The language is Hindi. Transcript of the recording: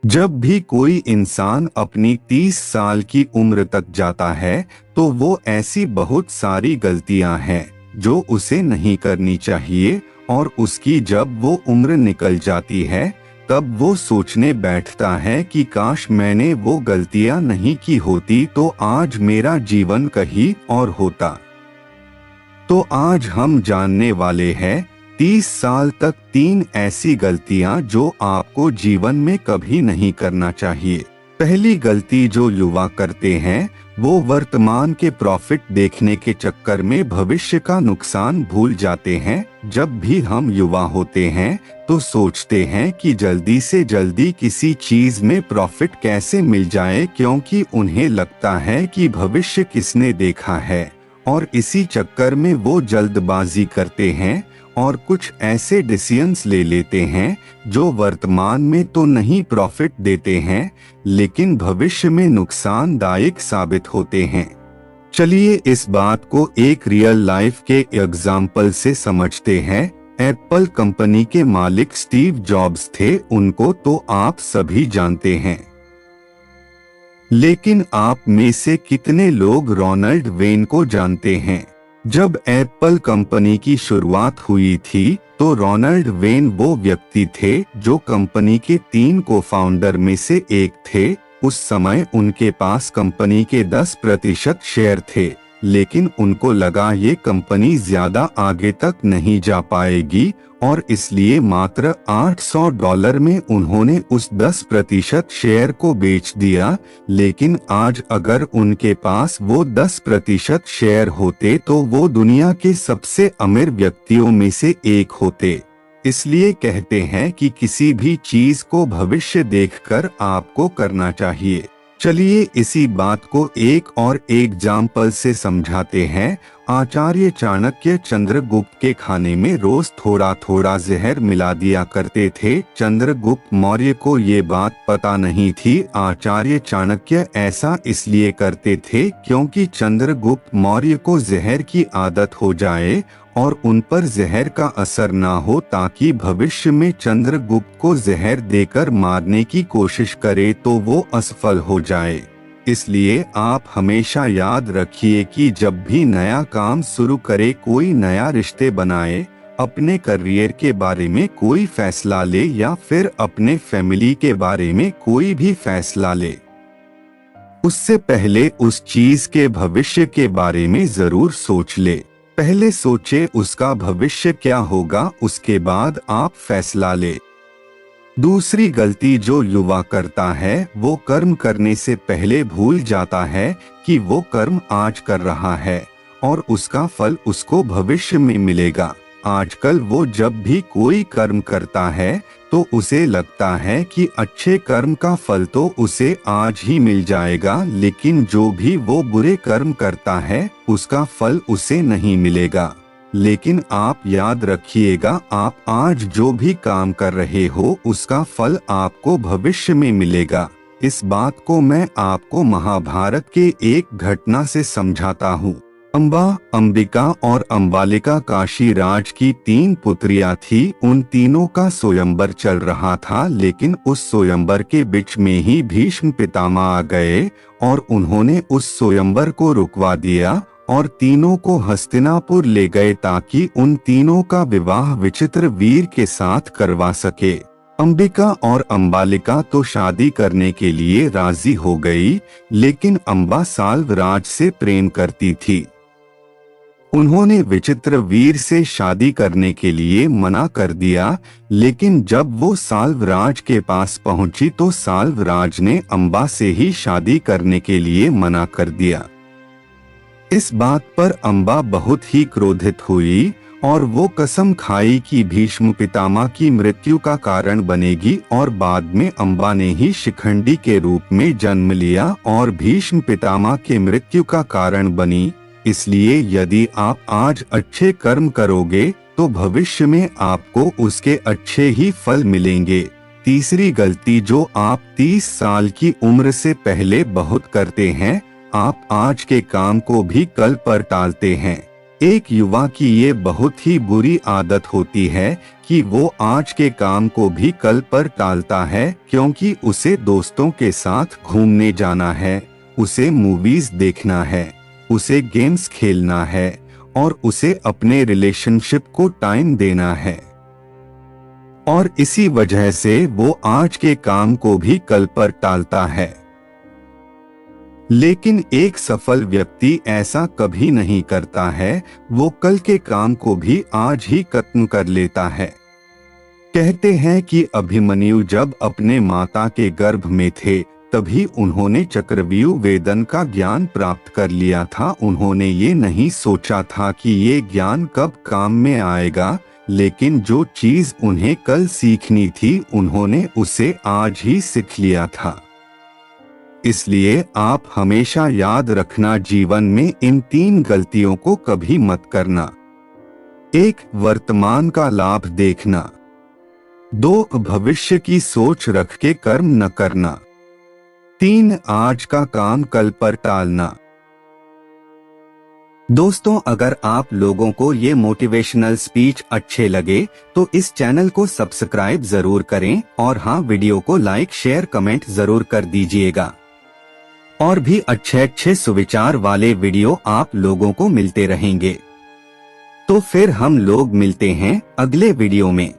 जब भी कोई इंसान अपनी 30 साल की उम्र तक जाता है तो वो ऐसी बहुत सारी गलतियां हैं जो उसे नहीं करनी चाहिए, और उसकी जब वो उम्र निकल जाती है तब वो सोचने बैठता है कि काश मैंने वो गलतियां नहीं की होती तो आज मेरा जीवन कहीं और होता। तो आज हम जानने वाले हैं 30 साल तक 3 ऐसी गलतियां जो आपको जीवन में कभी नहीं करना चाहिए। पहली गलती जो युवा करते हैं वो वर्तमान के प्रॉफिट देखने के चक्कर में भविष्य का नुकसान भूल जाते हैं। जब भी हम युवा होते हैं तो सोचते हैं कि जल्दी से जल्दी किसी चीज में प्रॉफिट कैसे मिल जाए, क्योंकि उन्हें लगता है कि भविष्य किसने देखा है, और इसी चक्कर में वो जल्दबाजी करते हैं और कुछ ऐसे डिसीजंस ले लेते हैं जो वर्तमान में तो नहीं प्रॉफिट देते हैं लेकिन भविष्य में नुकसानदायक साबित होते हैं। चलिए इस बात को एक रियल लाइफ के एग्जाम्पल से समझते हैं। एप्पल कंपनी के मालिक स्टीव जॉब्स थे, उनको तो आप सभी जानते हैं, लेकिन आप में से कितने लोग रोनाल्ड वेन को जानते हैं? जब एप्पल कंपनी की शुरुआत हुई थी तो रोनाल्ड वेन वो व्यक्ति थे जो कंपनी के 3 को फाउंडर में से एक थे। उस समय उनके पास कंपनी के 10% शेयर थे, लेकिन उनको लगा ये कंपनी ज्यादा आगे तक नहीं जा पाएगी और इसलिए मात्र $800 में उन्होंने उस 10% शेयर को बेच दिया। लेकिन आज अगर उनके पास वो 10% शेयर होते तो वो दुनिया के सबसे अमीर व्यक्तियों में से एक होते। इसलिए कहते हैं कि किसी भी चीज को भविष्य देखकर आपको करना चाहिए। चलिए इसी बात को एक और एग्जाम्पल से समझाते हैं। आचार्य चाणक्य चंद्रगुप्त के खाने में रोज थोड़ा थोड़ा जहर मिला दिया करते थे। चंद्रगुप्त मौर्य को ये बात पता नहीं थी। आचार्य चाणक्य ऐसा इसलिए करते थे क्योंकि चंद्रगुप्त मौर्य को जहर की आदत हो जाए और उन पर जहर का असर ना हो, ताकि भविष्य में चंद्रगुप्त को जहर देकर मारने की कोशिश करे तो वो असफल हो जाए। इसलिए आप हमेशा याद रखिए कि जब भी नया काम शुरू करे, कोई नया रिश्ते बनाए, अपने करियर के बारे में कोई फैसला ले या फिर अपने फैमिली के बारे में कोई भी फैसला ले, उससे पहले उस चीज के भविष्य के बारे में जरूर सोच ले। पहले सोचे उसका भविष्य क्या होगा, उसके बाद आप फैसला ले। दूसरी गलती जो युवा करता है वो कर्म करने से पहले भूल जाता है कि वो कर्म आज कर रहा है और उसका फल उसको भविष्य में मिलेगा। आजकल वो जब भी कोई कर्म करता है तो उसे लगता है कि अच्छे कर्म का फल तो उसे आज ही मिल जाएगा, लेकिन जो भी वो बुरे कर्म करता है उसका फल उसे नहीं मिलेगा। लेकिन आप याद रखिएगा, आप आज जो भी काम कर रहे हो उसका फल आपको भविष्य में मिलेगा। इस बात को मैं आपको महाभारत के एक घटना से समझाता हूँ। अंबा, अंबिका और अंबालिका काशी राज की 3 पुत्रियां थी। उन तीनों का स्वयंवर चल रहा था, लेकिन उस स्वयंवर के बीच में ही भीष्म पितामह आ गए और उन्होंने उस स्वयंवर को रुकवा दिया और तीनों को हस्तिनापुर ले गए ताकि उन तीनों का विवाह विचित्र वीर के साथ करवा सके। अंबिका और अंबालिका तो शादी करने के लिए राजी हो गई, लेकिन अंबा साल्वराज से प्रेम करती थी। उन्होंने विचित्र वीर से शादी करने के लिए मना कर दिया, लेकिन जब वो साल्वराज के पास पहुंची तो साल्वराज ने अंबा से ही शादी करने के लिए मना कर दिया। इस बात पर अंबा बहुत ही क्रोधित हुई और वो कसम खाई कि भीष्म पितामह की मृत्यु का कारण बनेगी, और बाद में अंबा ने ही शिखंडी के रूप में जन्म लिया और भीष्म पितामह के मृत्यु का कारण बनी। इसलिए यदि आप आज अच्छे कर्म करोगे तो भविष्य में आपको उसके अच्छे ही फल मिलेंगे। तीसरी गलती जो आप 30 साल की उम्र से पहले बहुत करते हैं, आप आज के काम को भी कल पर टालते हैं। एक युवा की ये बहुत ही बुरी आदत होती है कि वो आज के काम को भी कल पर टालता है, क्योंकि उसे दोस्तों के साथ घूमने जाना है, उसे मूवीज देखना है, उसे गेम्स खेलना है और उसे अपने रिलेशनशिप को टाइम देना है। और इसी वजह से वो आज के काम को भी कल पर टालता है। लेकिन एक सफल व्यक्ति ऐसा कभी नहीं करता है, वो कल के काम को भी आज ही खत्म कर लेता है। कहते हैं कि अभिमन्यु जब अपने माता के गर्भ में थे तभी उन्होंने चक्रव्यूह वेदन का ज्ञान प्राप्त कर लिया था। उन्होंने ये नहीं सोचा था कि ये ज्ञान कब काम में आएगा, लेकिन जो चीज उन्हें कल सीखनी थी उन्होंने उसे आज ही सीख लिया था। इसलिए आप हमेशा याद रखना, जीवन में इन 3 गलतियों को कभी मत करना। 1. वर्तमान का लाभ देखना। 2. भविष्य की सोच रख के कर्म न करना। 3. आज का काम कल पर टालना। दोस्तों, अगर आप लोगों को ये मोटिवेशनल स्पीच अच्छे लगे तो इस चैनल को सब्सक्राइब जरूर करें और हाँ, वीडियो को लाइक शेयर कमेंट जरूर कर दीजिएगा। और भी अच्छे सुविचार वाले वीडियो आप लोगों को मिलते रहेंगे। तो फिर हम लोग मिलते हैं अगले वीडियो में।